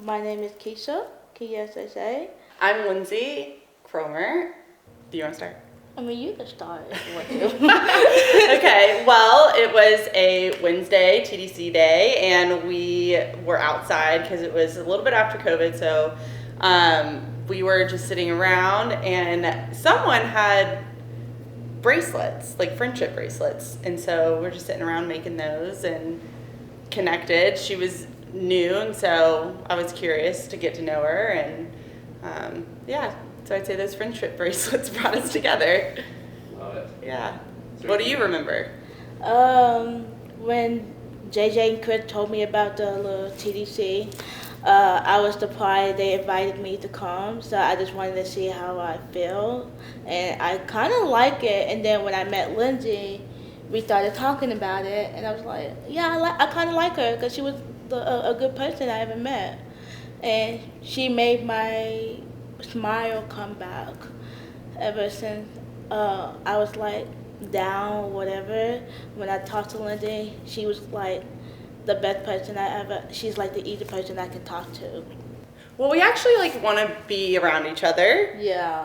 My name is Kesha, K-S-H-A. I'm Lindsey Cromer. Do you want to start? I mean, you can start if you want to. Okay, well, it was a Wednesday, TDC day, and we were outside because it was a little bit after COVID, so we were just sitting around, and someone had bracelets, like friendship bracelets, and so we're just sitting around making those and connected. She was new, and so I was curious to get to know her, and yeah, so I'd say those friendship bracelets brought us together. Love it. Yeah. What do you remember? When JJ and Chris told me about the little TDC, I was surprised they invited me to come, so I just wanted to see how I feel, and I kind of like it. And then when I met Lindsay, we started talking about it, and I was like, yeah, I kind of like her because she was a good person I ever met, and she made my smile come back ever since I was like down, whatever. When I talked to Lindsay, she was like the best person she's like the easy person I can talk to. Well, we actually like want to be around each other. Yeah.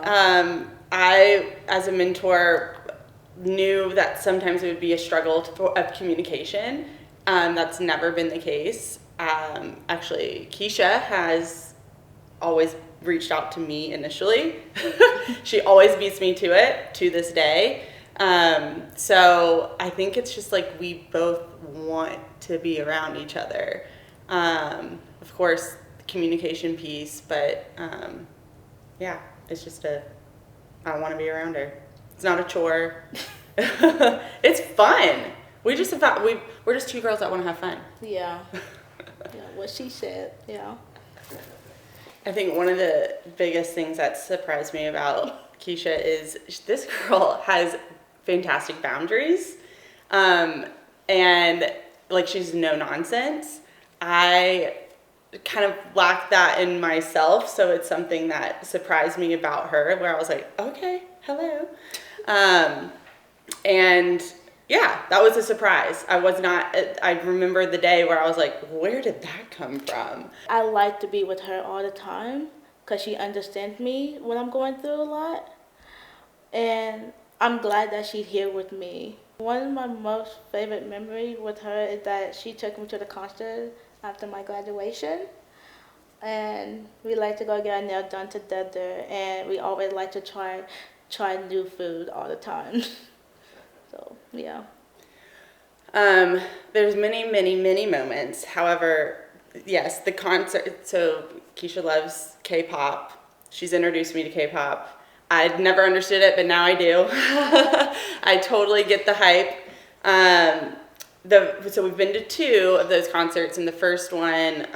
I, as a mentor, knew that sometimes it would be a struggle of communication. That's never been the case. Actually, Kesha has always reached out to me initially. She always beats me to it to this day. So I think it's just like we both want to be around each other. Of course, the communication piece, but yeah, it's just I want to be around her. It's not a chore. It's fun. We're just two girls that want to have fun. Yeah. Yeah, what she said, yeah. I think one of the biggest things that surprised me about Kesha is this girl has fantastic boundaries, and like she's no nonsense. I kind of lack that in myself, so it's something that surprised me about her, where I was like, okay, hello. And yeah, that was a surprise. I remember the day where I was like, where did that come from? I like to be with her all the time because she understands me when I'm going through a lot. And I'm glad that she's here with me. One of my most favorite memories with her is that she took me to the concert after my graduation. And we like to go get our nails done together. And we always like to try new food all the time. So, yeah. There's many moments. However, yes, the concert, so Kesha loves K-pop. She's introduced me to K-pop. I'd never understood it, but now I do. I totally get the hype. So we've been to 2 of those concerts, and the first one,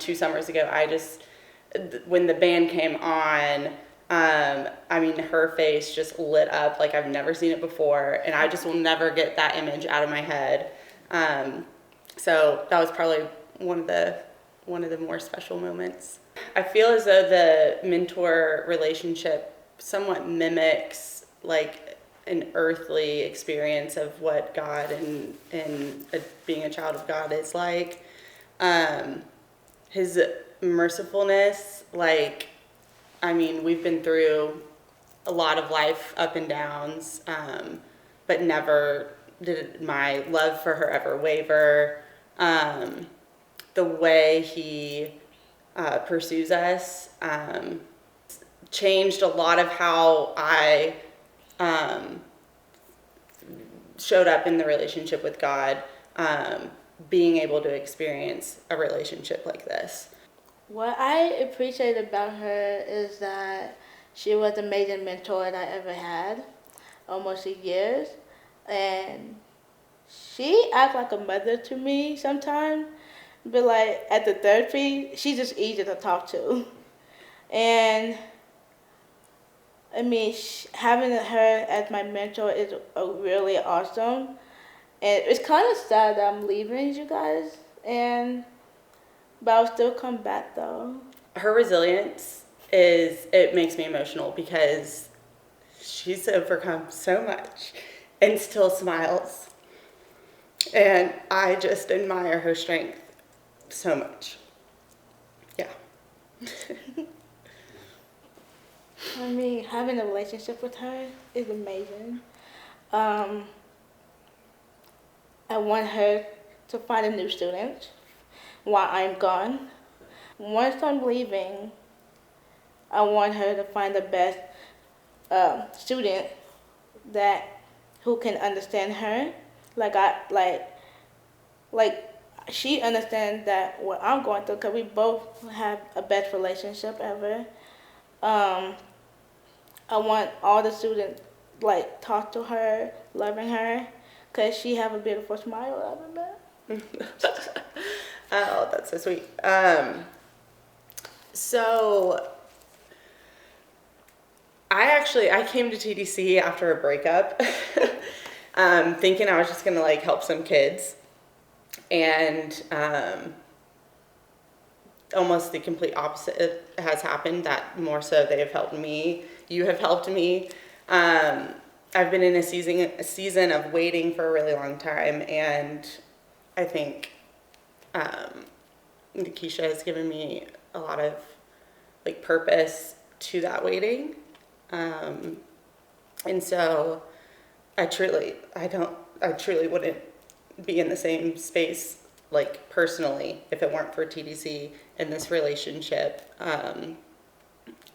2 summers ago, when the band came on, I mean, her face just lit up like I've never seen it before, and I just will never get that image out of my head. So that was probably one of the more special moments. I feel as though the mentor relationship somewhat mimics like an earthly experience of what God and being a child of God is like. His mercifulness, like, I mean, we've been through a lot of life up and downs, but never did my love for her ever waver. The way he pursues us changed a lot of how I showed up in the relationship with God, being able to experience a relationship like this. What I appreciate about her is that she was the amazing mentor that I ever had, almost a year. And she acts like a mother to me sometimes, but like at the therapy, she's just easy to talk to. And I mean, having her as my mentor is really awesome. And it's kind of sad that I'm leaving you guys, but I'll still come back though. Her resilience it makes me emotional because she's overcome so much and still smiles. And I just admire her strength so much. Yeah. I mean, having a relationship with her is amazing. Um, I want her to find a new student while I'm gone. Once I'm leaving, I want her to find the best student that who can understand her. Like I like she understands that what I'm going through because we both have a best relationship ever. Um, I want all the students like talk to her, loving her, cause she have a beautiful smile. I don't know. Oh, that's so sweet. So I came to TDC after a breakup, thinking I was just gonna like help some kids, and almost the complete opposite has happened. That more so they have helped me. You have helped me. I've been in a season of waiting for a really long time, and I think Kesha has given me a lot of like purpose to that waiting, and so I truly wouldn't be in the same space like personally if it weren't for TDC and this relationship.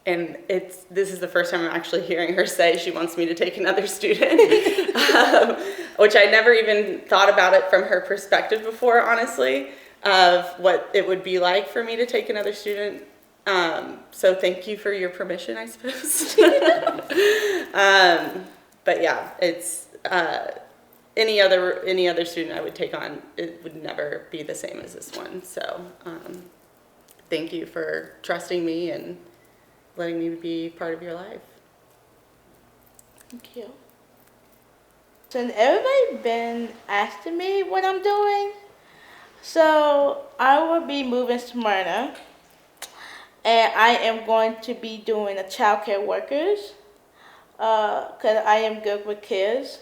And this is the first time I'm actually hearing her say she wants me to take another student, which I never even thought about it from her perspective before, honestly, of what it would be like for me to take another student. So thank you for your permission, I suppose. But yeah, it's any other student I would take on, it would never be the same as this one. So thank you for trusting me and letting me be part of your life. Thank you. Since everybody been asking me what I'm doing, so I will be moving to Smyrna, and I am going to be doing a child care workers, cause I am good with kids.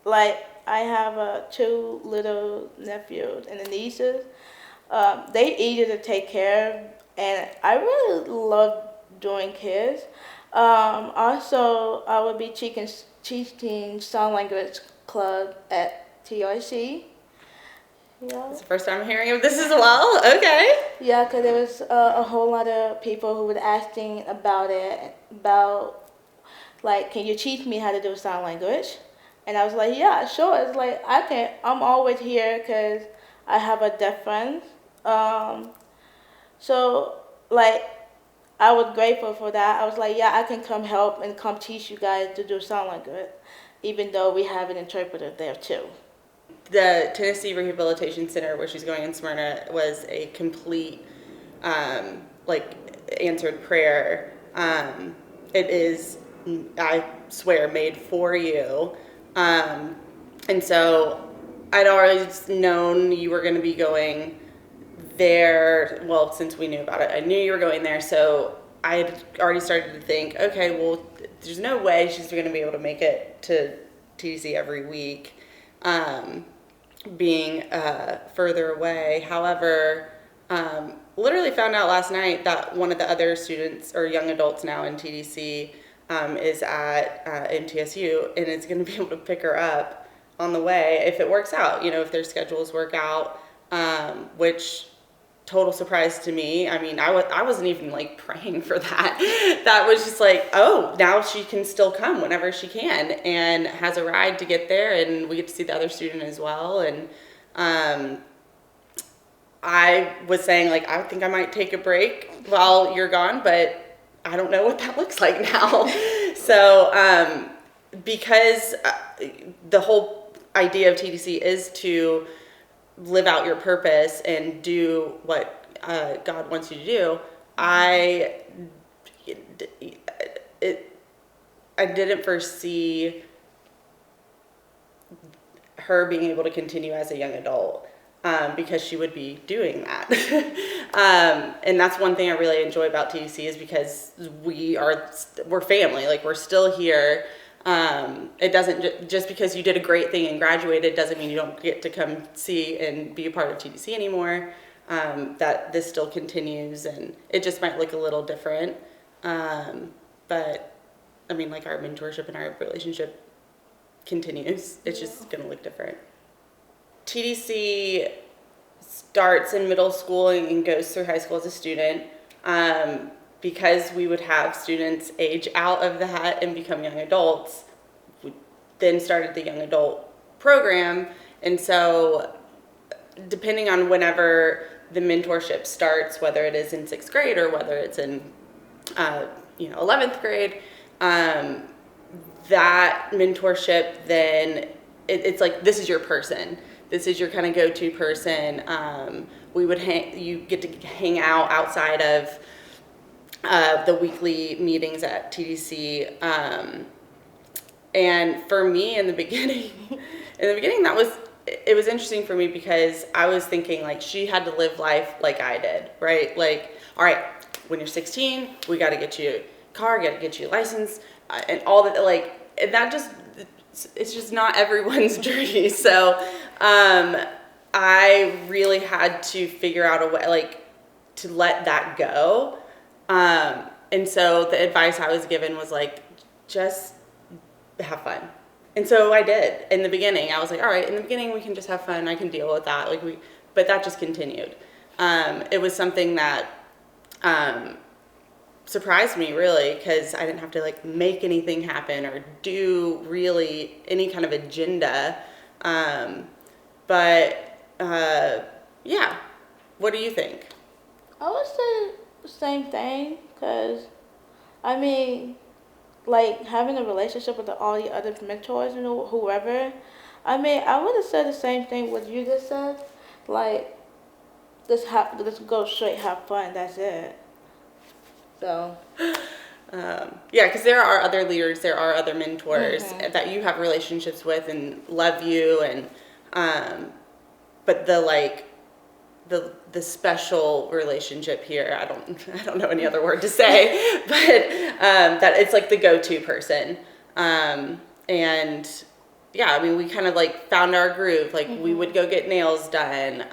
Like I have two little nephews and the nieces. They easy to take care of, and I really love doing kids. Also, I will be teaching sign language club at TRC. Yeah. It's the first time I'm hearing of this as well. Okay. Yeah, because there was a whole lot of people who were asking about it, about like, can you teach me how to do sign language? And I was like, yeah, sure. It's like I'm always here because I have a deaf friend. So like, I was grateful for that. I was like, yeah, I can come help and come teach you guys to do sign language, even though we have an interpreter there too. The Tennessee Rehabilitation Center, where she's going in Smyrna, was a complete, like, answered prayer. It is, I swear, made for you. And so I'd always known you were going to be going there. Well, since we knew about it, I knew you were going there. So I had already started to think, okay, well, there's no way she's going to be able to make it to TDC every week. Being further away. However, literally found out last night that one of the other students or young adults now in TDC is at MTSU, and is going to be able to pick her up on the way if it works out, if their schedules work out, which total surprise to me. I mean, I wasn't even like praying for that. That was just like, oh, now she can still come whenever she can, and has a ride to get there, and we get to see the other student as well. And I was saying, like, I think I might take a break while you're gone, but I don't know what that looks like now. So because the whole idea of TDC is to live out your purpose and do what God wants you to do, I didn't foresee her being able to continue as a young adult, because she would be doing that. And that's one thing I really enjoy about TDC, is because we're family, like we're still here. It doesn't just because you did a great thing and graduated doesn't mean you don't get to come see and be a part of TDC anymore. that this still continues, and it just might look a little different. But I mean, like, our mentorship and our relationship continues. It's just going to look different. TDC starts in middle school and goes through high school as a student. Because we would have students age out of that and become young adults, we then started the young adult program. And so depending on whenever the mentorship starts, whether it is in 6th grade or whether it's in 11th grade, that mentorship then it's like, this is your person. This is your kind of go-to person. You get to hang out outside of the weekly meetings at TDC. And for me in the beginning, it was interesting for me because I was thinking, like, she had to live life like I did, right? Like, all right, when you're 16, we got to get you a car, got to get you a license, and all that, like, and that just, it's just not everyone's journey. So I really had to figure out a way, like, to let that go. And so the advice I was given was, like, just have fun. And so I did. In the beginning, I was like, all right, in the beginning we can just have fun. I can deal with that. But that just continued. It was something that surprised me, really, because I didn't have to, like, make anything happen or do really any kind of agenda. Yeah. What do you think? I would say the same thing, because, I mean, like, having a relationship with all the other mentors, whoever, I mean, I would have said the same thing what you just said. Like, let's go straight, have fun, that's it. So. Yeah, because there are other leaders, there are other mentors that you have relationships with and love you, and but the special relationship here, I don't know any other word to say, but that it's like the go-to person, and yeah, I mean, we kind of, like, found our groove. Like, we would go get nails done.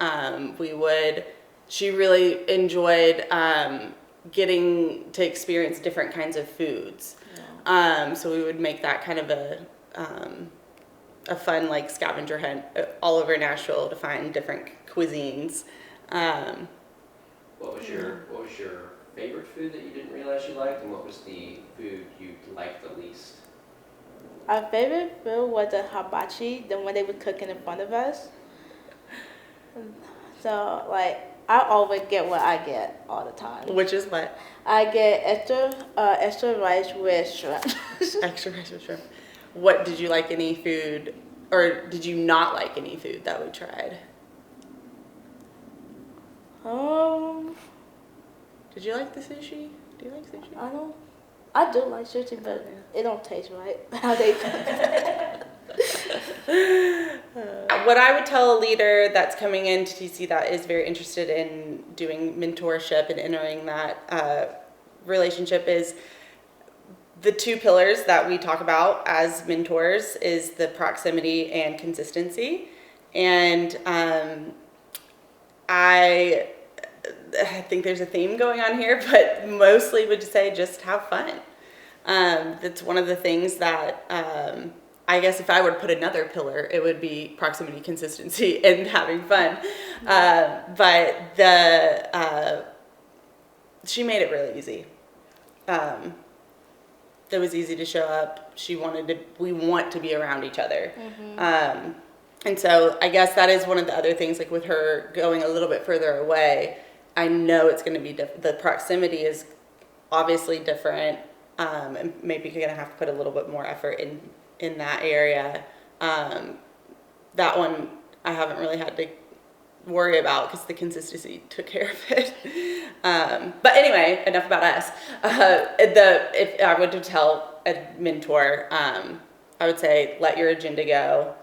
She really enjoyed getting to experience different kinds of foods. Yeah. So we would make that kind of a fun, like, scavenger hunt all over Nashville to find different cuisines. What was your favorite food that you didn't realize you liked, and what was the food you liked the least? Our favorite food was the hibachi, the one they were cooking in front of us. So, like, I always get what I get all the time. Which is what? I get extra rice with shrimp. Extra rice with shrimp. What, did you like any food, or did you not like any food that we tried? Did you like the sushi? Do you like sushi? I do like sushi, but it don't taste right how they cook. What I would tell a leader that's coming into TC that is very interested in doing mentorship and entering that relationship is the two pillars that we talk about as mentors is the proximity and consistency. And I think there's a theme going on here, but mostly would say just have fun. That's one of the things that I guess if I were to put another pillar, it would be proximity, consistency, and having fun. But she made it really easy. It was easy to show up. We want to be around each other. And so I guess that is one of the other things, like with her going a little bit further away, I know it's going to be the proximity is obviously different, and maybe you're going to have to put a little bit more effort in that area. That one I haven't really had to worry about because the consistency took care of it. But anyway, enough about us. If I were to tell a mentor, I would say let your agenda go.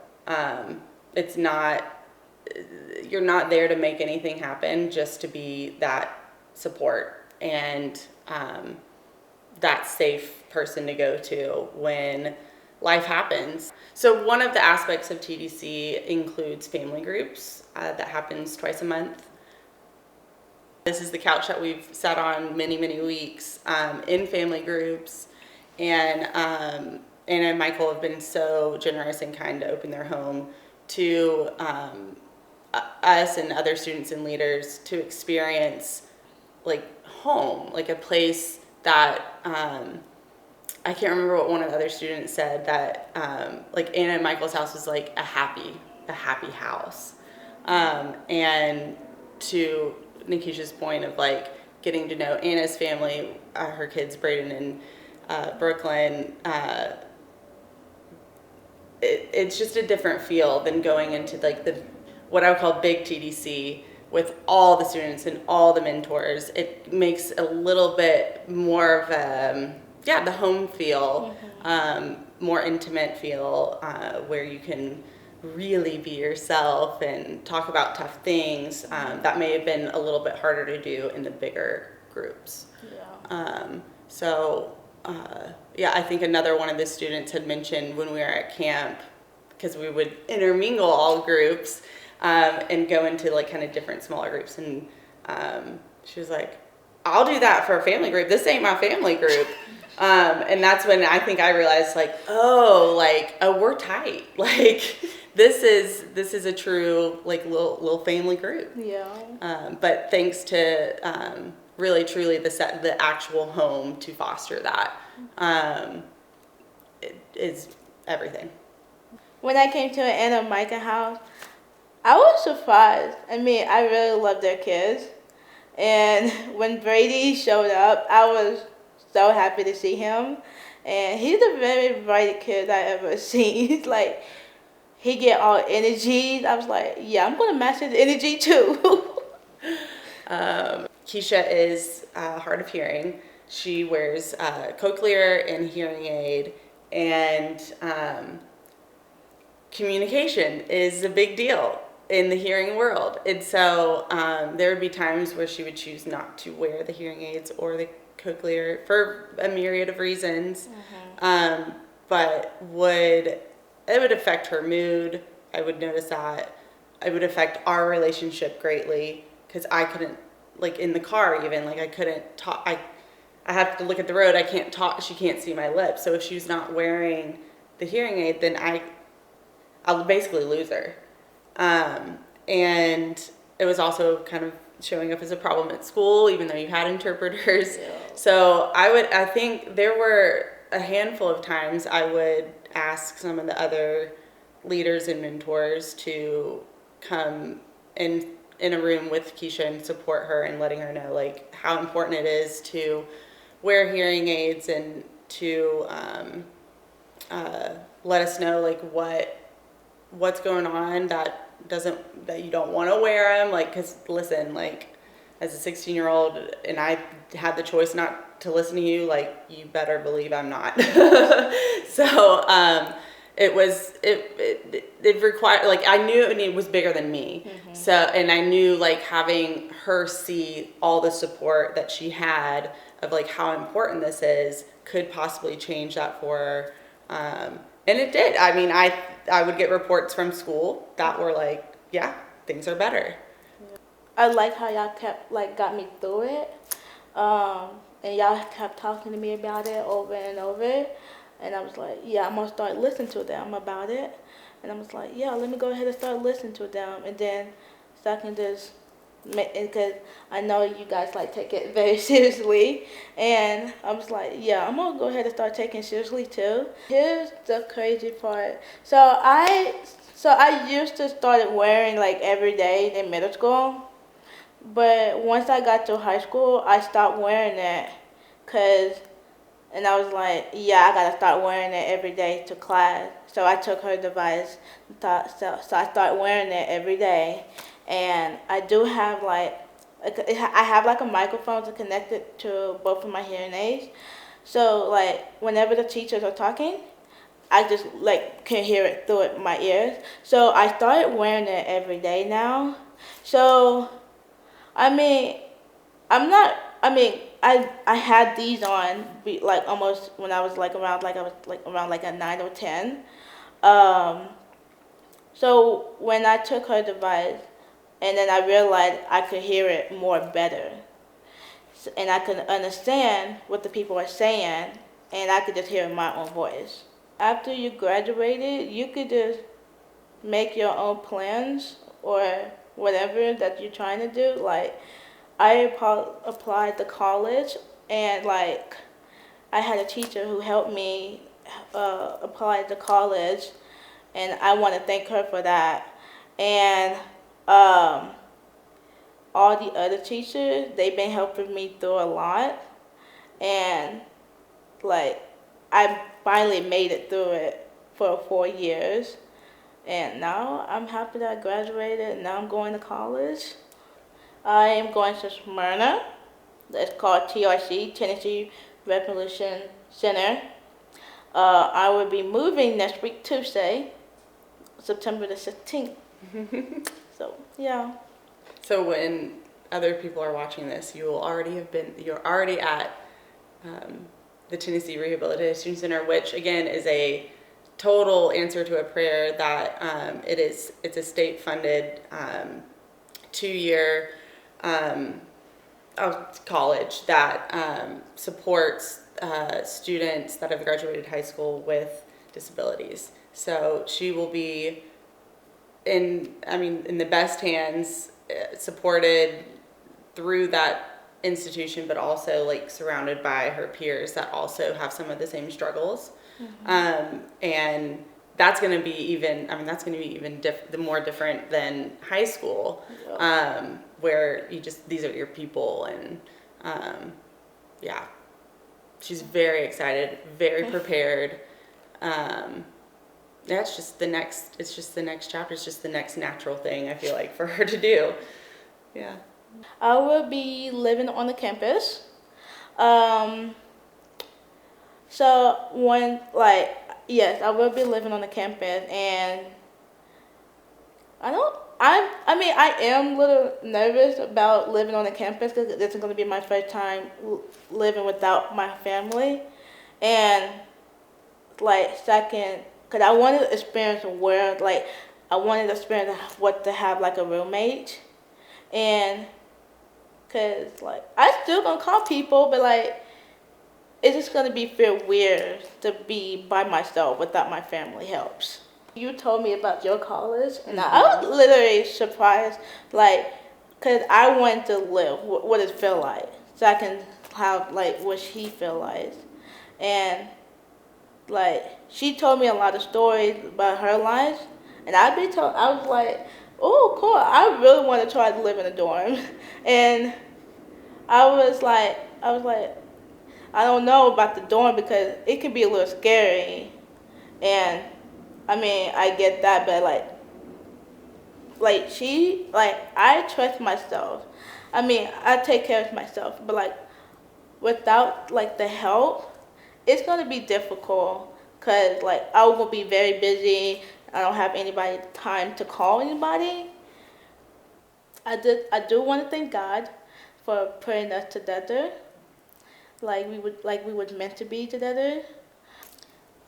You're not there to make anything happen, just to be that support and that safe person to go to when life happens. So one of the aspects of TDC includes family groups that happens twice a month. This is the couch that we've sat on many, many weeks in family groups. And Anna and Michael have been so generous and kind to open their home to us and other students and leaders to experience like home, like a place that I can't remember what one of the other students said, that like Anna and Michael's house was like a happy house. And to Nikisha's point of like getting to know Anna's family, her kids Braden and Brooklyn, it's just a different feel than going into like what I would call big TDC with all the students and all the mentors. It makes a little bit more of the home feel, more intimate feel, where you can really be yourself and talk about tough things that may have been a little bit harder to do in the bigger groups. I think another one of the students had mentioned when we were at camp, because we would intermingle all groups and go into like kind of different smaller groups, and she was like, I'll do that for a family group. This ain't my family group. And that's when I think I realized like, we're tight. Like this is a true like little family group. But thanks to really truly the actual home to foster that, it is everything. When I came to Anna and Micah house, I was surprised. I mean, I really love their kids. And when Brady showed up, I was so happy to see him. And he's the very brightest kid I ever seen. He's like, he get all energy. I was like, yeah, I'm going to match his energy too. Kesha is hard of hearing. She wears cochlear and hearing aid, and communication is a big deal in the hearing world. And so there would be times where she would choose not to wear the hearing aids or the cochlear for a myriad of reasons. But it would affect her mood. I would notice that. It would affect our relationship greatly, because I couldn't, like in the car even, like I couldn't talk. I have to look at the road. I can't talk. She can't see my lips. So if she's not wearing the hearing aid, then I'll basically lose her. And it was also kind of showing up as a problem at school, even though you had interpreters. So I think there were a handful of times I would ask some of the other leaders and mentors to come in a room with Kesha and support her, and letting her know like how important it is to wear hearing aids, and to let us know like what's going on that you don't want to wear them, like, because listen, like as a 16-year-old, and I had the choice not to listen to you, like you better believe I'm not. So it required, like I knew it was bigger than me. So, and I knew like having her see all the support that she had of like how important this is could possibly change that for her. And it did. I mean, I would get reports from school that were like, yeah, things are better. I like how y'all got me through it. And y'all kept talking to me about it over and over. And I was like, yeah, I'm going to start listening to them about it. And I was like, yeah, let me go ahead and start listening to them. And then so I can just, because I know you guys take it very seriously. And I was like, yeah, I'm going to go ahead and start taking it seriously too. Here's the crazy part. So I used to start wearing every day in middle school. But once I got to high school, I stopped wearing it. And I was like, yeah, I got to start wearing it every day to class. So I took her device. So I started wearing it every day. And I do have I have a microphone to connect it to both of my hearing aids. So whenever the teachers are talking, I just can hear it through my ears. So I started wearing it every day now. So I had these on almost when I was around a 9 or 10. So when I took her device, and then I realized I could hear it more better, and I could understand what the people are saying, and I could just hear my own voice. After you graduated, you could just make your own plans or whatever that you're trying to do. Like, I applied to college, and like I had a teacher who helped me apply to college, and I want to thank her for that. And all the other teachers, they've been helping me through a lot, and like I finally made it through it for 4 years, and now I'm happy that I graduated, and now I'm going to college. I am going to Smyrna. It's called TRC, Tennessee Revolution Center. I will be moving next week, Tuesday, September the 16th. So, yeah. So when other people are watching this, you're already at the Tennessee Rehabilitation Center, which again is a total answer to a prayer that it's a state-funded 2-year college that supports students that have graduated high school with disabilities. So she will be in the best hands, supported through that institution, but also like surrounded by her peers that also have some of the same struggles. And that's going to be even more different than high school, where these are your people. And yeah, she's very excited, very prepared. It's just the next chapter. It's just the next natural thing, I feel like, for her to do. Yeah. I will be living on the campus. Yes, I will be living on the campus, and I am a little nervous about living on the campus because this is going to be my first time living without my family, and second, because I wanted to experience what to have like a roommate, and because I still gonna call people, but it's just gonna feel weird to be by myself without my family helps. You told me about your college, and I was literally surprised, because I wanted to live what it feel like, so I can have what she feel like, and she told me a lot of stories about her life, and I was like, oh, cool, I really want to try to live in a dorm, and I was like, I don't know about the dorm because it can be a little scary, and I get that, but I trust myself. I take care of myself, but without the help, it's gonna be difficult because I will be very busy. I don't have time to call anybody. I do want to thank God for putting us together, we were meant to be together.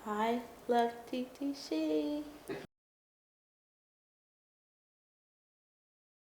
I love TDC.